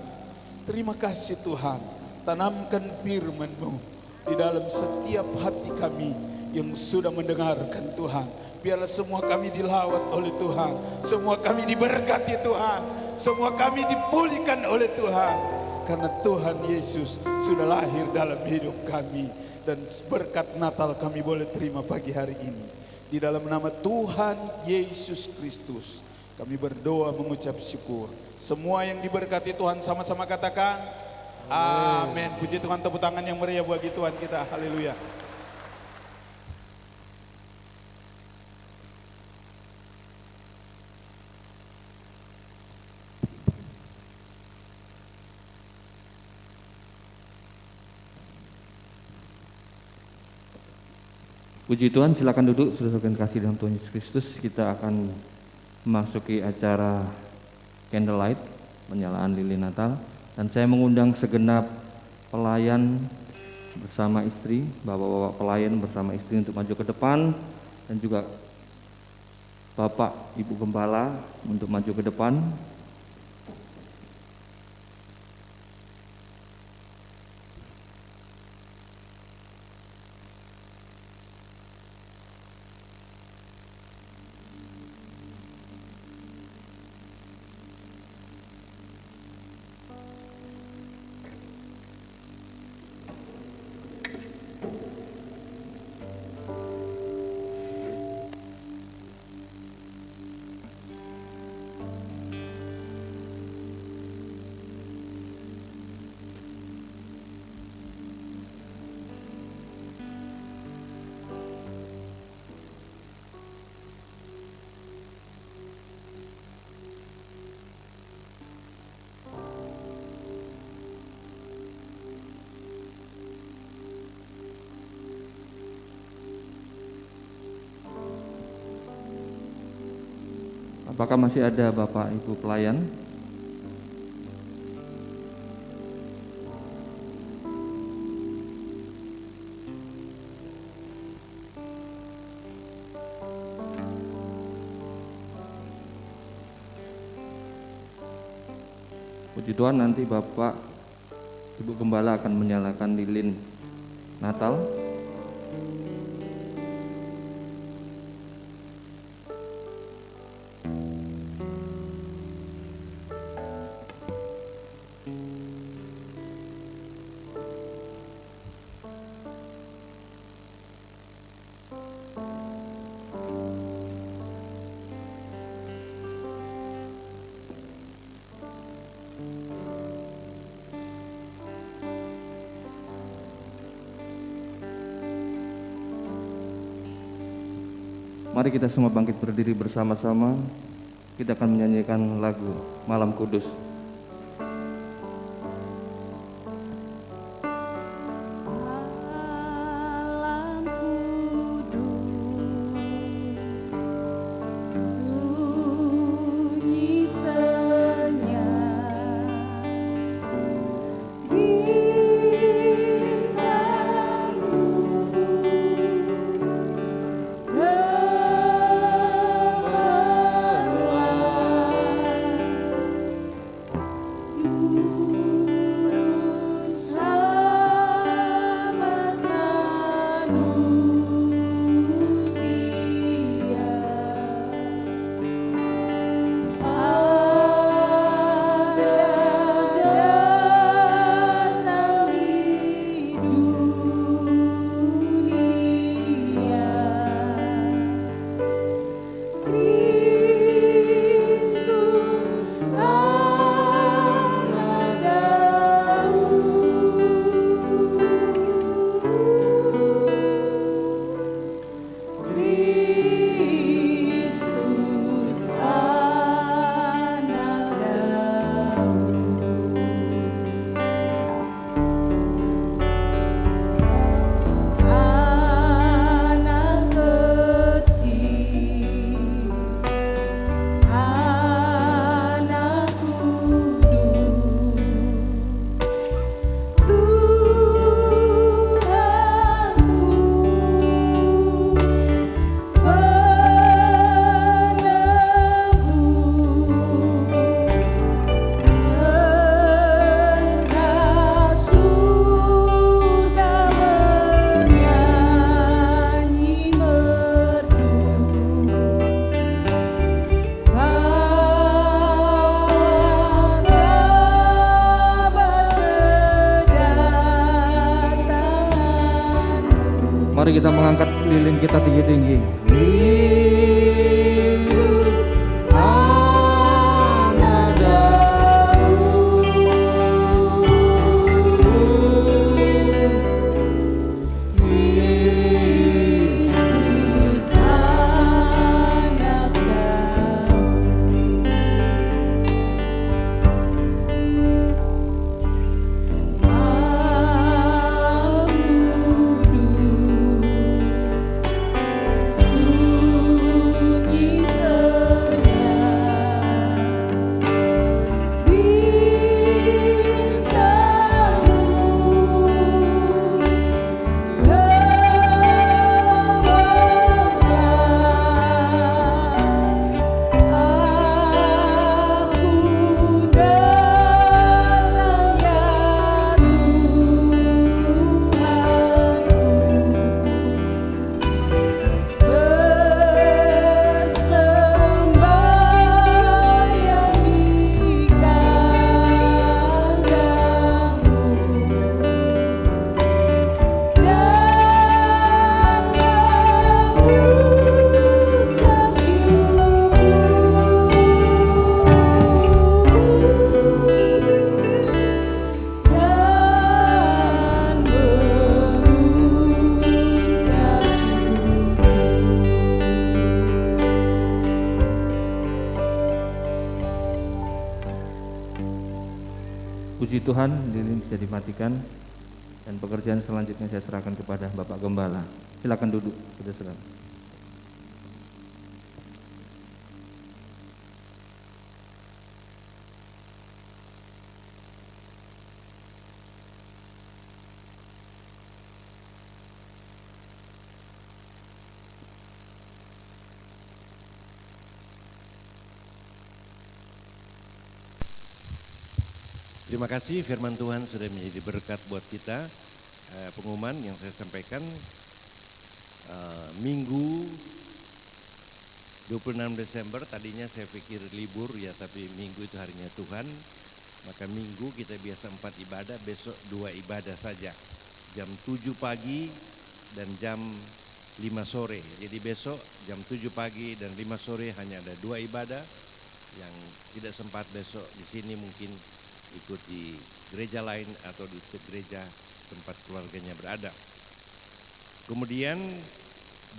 Speaker 7: Terima kasih Tuhan, tanamkan firman-Mu di dalam setiap hati kami yang sudah mendengarkan Tuhan. Biarlah semua kami dilawat oleh Tuhan, semua kami diberkati Tuhan, semua kami dipulihkan oleh Tuhan. Karena Tuhan Yesus sudah lahir dalam hidup kami. Dan berkat Natal kami boleh terima pagi hari ini. Di dalam nama Tuhan Yesus Kristus kami berdoa mengucap syukur. Semua yang diberkati Tuhan sama-sama katakan amin. Puji Tuhan, tepuk tangan yang meriah bagi Tuhan kita. Haleluya.
Speaker 8: Puji Tuhan, silakan duduk, saudara-saudara kasih dalam Tuhan Yesus Kristus. Kita akan memasuki acara candlelight, penyalaan lilin Natal. Dan saya mengundang segenap pelayan bersama istri, bapak-bapak pelayan bersama istri untuk maju ke depan. Dan juga bapak, ibu gembala untuk maju ke depan. Apakah masih ada Bapak Ibu pelayan? Puji Tuhan, nanti Bapak Ibu Gembala akan menyalakan lilin Natal. Mari kita semua bangkit berdiri bersama-sama. Kita akan menyanyikan lagu Malam Kudus. kita mengangkat lilin kita tinggi-tinggi. Puji Tuhan, lilin bisa dimatikan dan pekerjaan selanjutnya saya serahkan kepada Bapak Gembala. Silakan duduk, saudara.
Speaker 9: Terima kasih, firman Tuhan sudah menjadi berkat buat kita. Pengumuman yang saya sampaikan, Minggu 26 Desember, tadinya saya pikir libur ya, tapi Minggu itu harinya Tuhan. Maka Minggu kita biasa 4 ibadah, besok 2 ibadah saja. Jam 7 pagi dan jam 5 sore. Jadi besok jam 7 pagi dan 5 sore hanya ada 2 ibadah. Yang tidak sempat besok di sini mungkin ikut di gereja lain atau di gereja tempat keluarganya berada. Kemudian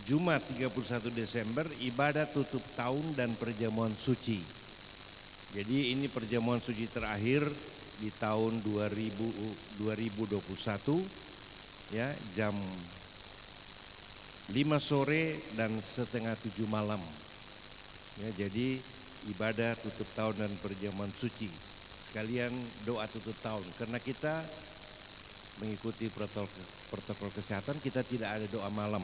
Speaker 9: Jumat 31 Desember ibadah tutup tahun dan perjamuan suci. Jadi ini perjamuan suci terakhir di tahun 2021 ya, jam 5 sore dan setengah 7 malam. Ya, jadi ibadah tutup tahun dan perjamuan suci. Sekalian doa tutup tahun, karena kita mengikuti protokol kesehatan, kita tidak ada doa malam.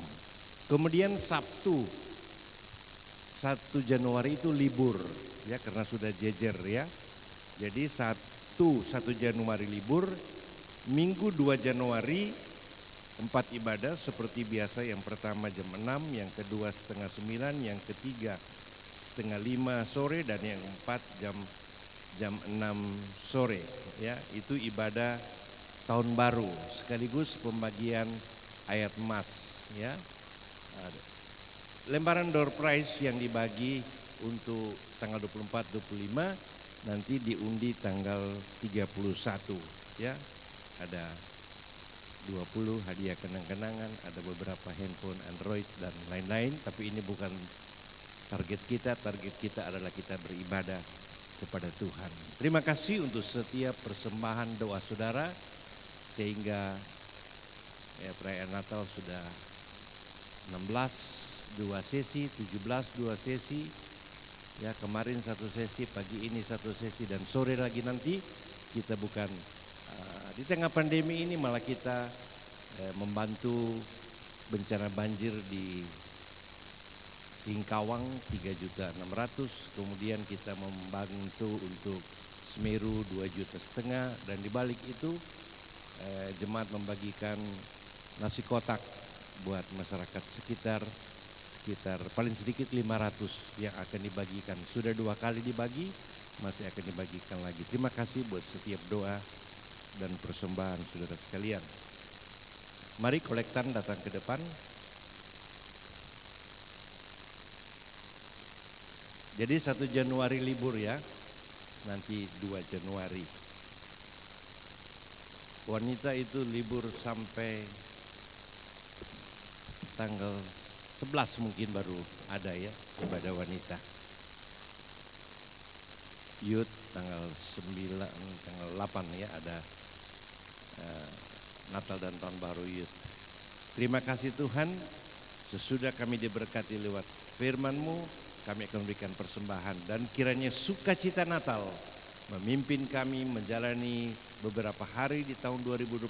Speaker 9: Kemudian Sabtu 1 Januari itu libur ya, karena sudah jejer ya. Jadi 1 Januari libur, Minggu 2 Januari 4 ibadah seperti biasa. Yang pertama jam 6, yang kedua setengah 9, yang ketiga setengah 5 sore, dan yang keempat jam 6 sore ya. Itu ibadah tahun baru sekaligus pembagian ayat emas ya. Lembaran door prize yang dibagi untuk tanggal 24 25 nanti diundi tanggal 31 ya. Ada 20 hadiah kenang-kenangan, ada beberapa handphone Android dan lain-lain, tapi ini bukan target kita. Target kita adalah kita beribadah kepada Tuhan. Terima kasih untuk setiap persembahan doa saudara, sehingga ya, perayaan Natal sudah 16 2 sesi, 17 2 sesi ya, kemarin 1 sesi, pagi ini 1 sesi, dan sore lagi nanti. Kita bukan di tengah pandemi ini malah kita membantu bencana banjir di Singkawang 3.600.000, kemudian kita membantu untuk Semeru 2,5 juta, dan di balik itu jemaat membagikan nasi kotak buat masyarakat sekitar paling sedikit 500 yang akan dibagikan. Sudah 2 kali dibagi, masih akan dibagikan lagi. Terima kasih buat setiap doa dan persembahan saudara sekalian. Mari kolektan datang ke depan. Jadi 1 Januari libur ya, nanti 2 Januari. Wanita itu libur sampai tanggal 11 mungkin baru ada ya ibadah wanita. Youth tanggal 9, tanggal 8 ya ada Natal dan Tahun Baru Youth. Terima kasih Tuhan, sesudah kami diberkati lewat firman-Mu, kami akan memberikan persembahan dan kiranya sukacita Natal memimpin kami menjalani beberapa hari di tahun 2021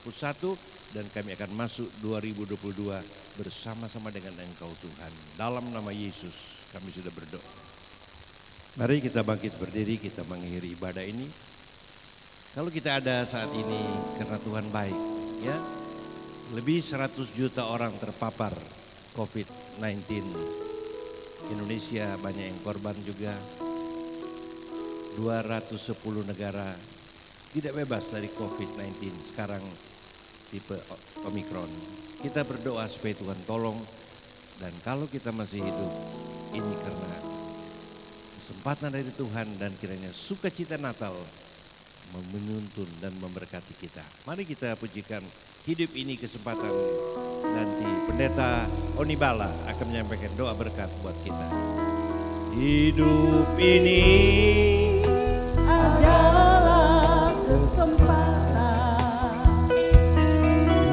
Speaker 9: dan kami akan masuk 2022 bersama-sama dengan Engkau Tuhan. Dalam nama Yesus kami sudah berdoa. Mari kita bangkit berdiri, kita mengakhiri ibadah ini. Kalau kita ada saat ini karena Tuhan baik, ya, lebih 100 juta orang terpapar COVID-19. Indonesia banyak yang korban juga. 210 negara tidak bebas dari COVID-19. Sekarang tipe Omikron. Kita berdoa supaya Tuhan tolong. Dan kalau kita masih hidup, ini karena kesempatan dari Tuhan dan kiranya sukacita Natal menuntun dan memberkati kita. Mari kita pujikan hidup ini kesempatan. Nanti Pendeta Onibala akan menyampaikan doa berkat buat kita. Hidup ini
Speaker 10: adalah kesempatan.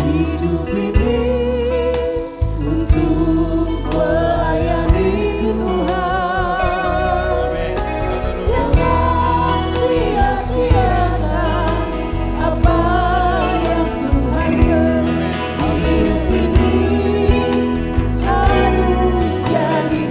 Speaker 10: Hidup ini untuk melayani Tuhan. Jangan sia-siakan apa yang Tuhan beri. Hidup ini harus jadi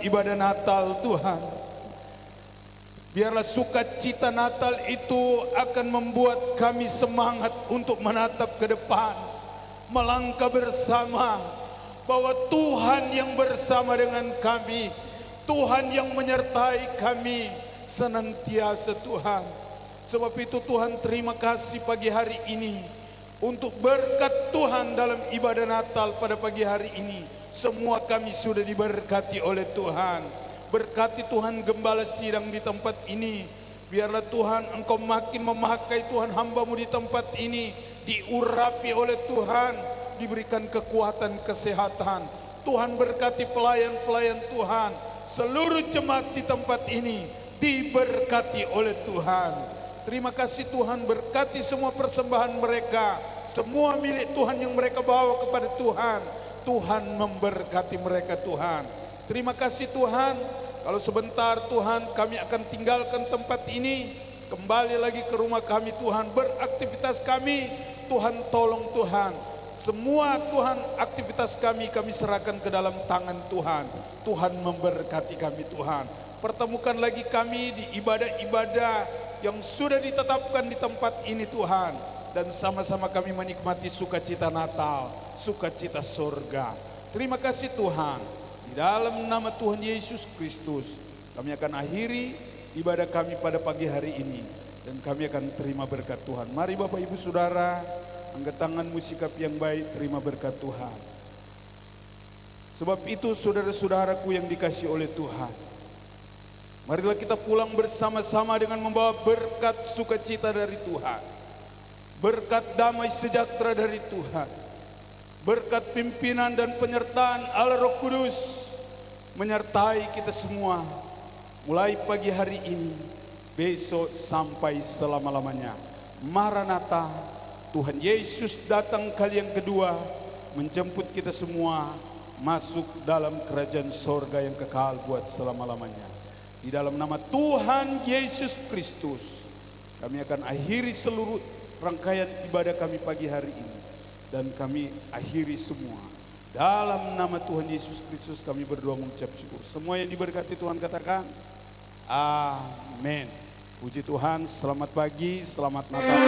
Speaker 7: ibadah Natal Tuhan. Biarlah sukacita Natal itu akan membuat kami semangat untuk menatap ke depan, melangkah bersama, bahwa Tuhan yang bersama dengan kami, Tuhan yang menyertai kami senantiasa Tuhan. Sebab itu Tuhan, terima kasih pagi hari ini untuk berkat Tuhan dalam ibadah Natal pada pagi hari ini. Semua kami sudah diberkati oleh Tuhan. Berkati Tuhan gembala sidang di tempat ini. Biarlah Tuhan Engkau makin memakai Tuhan hamba-Mu di tempat ini. Diurapi oleh Tuhan. Diberikan kekuatan kesehatan. Tuhan berkati pelayan-pelayan Tuhan. Seluruh jemaat di tempat ini diberkati oleh Tuhan. Terima kasih Tuhan, berkati semua persembahan mereka. Semua milik Tuhan yang mereka bawa kepada Tuhan. Tuhan memberkati mereka Tuhan. Terima kasih Tuhan. Kalau sebentar Tuhan kami akan tinggalkan tempat ini. Kembali lagi ke rumah kami Tuhan. Beraktivitas kami Tuhan tolong Tuhan. Semua Tuhan aktivitas kami serahkan ke dalam tangan Tuhan. Tuhan memberkati kami Tuhan. Pertemukan lagi kami di ibadah-ibadah yang sudah ditetapkan di tempat ini Tuhan. Dan sama-sama kami menikmati sukacita Natal, sukacita surga. Terima kasih Tuhan. Di dalam nama Tuhan Yesus Kristus, kami akan akhiri ibadah kami pada pagi hari ini. dan kami akan terima berkat Tuhan. Mari Bapak Ibu Saudara, angkat tanganmu sikap yang baik, terima berkat Tuhan. Sebab itu saudara-saudaraku yang dikasihi oleh Tuhan, marilah kita pulang bersama-sama dengan membawa berkat sukacita dari Tuhan, berkat damai sejahtera dari Tuhan, berkat pimpinan dan penyertaan Allah Roh Kudus menyertai kita semua mulai pagi hari ini, besok sampai selama-lamanya. Maranatha, Tuhan Yesus datang kali yang kedua menjemput kita semua masuk dalam kerajaan sorga yang kekal buat selama-lamanya. Di dalam nama Tuhan Yesus Kristus, kami akan akhiri seluruh rangkaian ibadah kami pagi hari ini. Dan kami akhiri semua. Dalam nama Tuhan Yesus Kristus kami berdoa mengucap syukur. Semua yang diberkati Tuhan katakan, amin. Puji Tuhan, selamat pagi, selamat Natal.